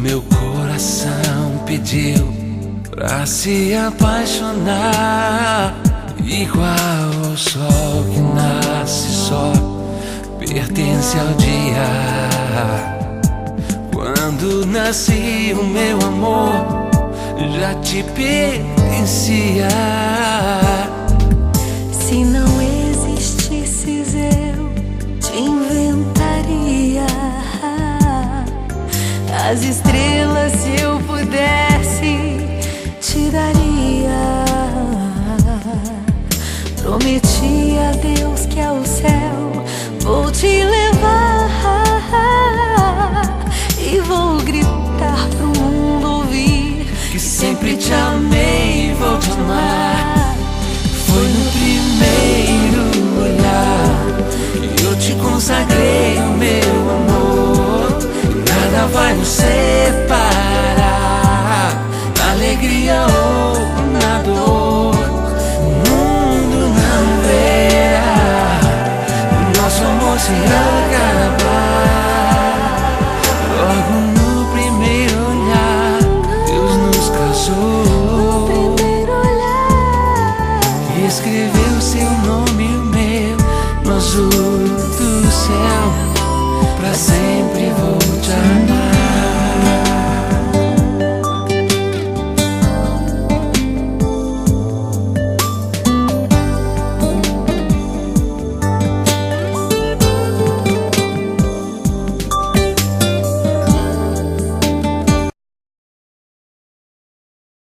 meu coração pediu pra se apaixonar, igual ao sol que nasce só, pertence ao dia. Quando nasci o meu amor já te pertencia. Se não existisses eu te inventaria as estrelas, se eu pudesse te daria. Prometi a Deus que ao céu vou te levar e vou gritar pro mundo ouvir que sempre te amei e vou te amar. Foi no primeiro olhar que eu te consagrei o meu amor. Nada vai nos separar, na alegria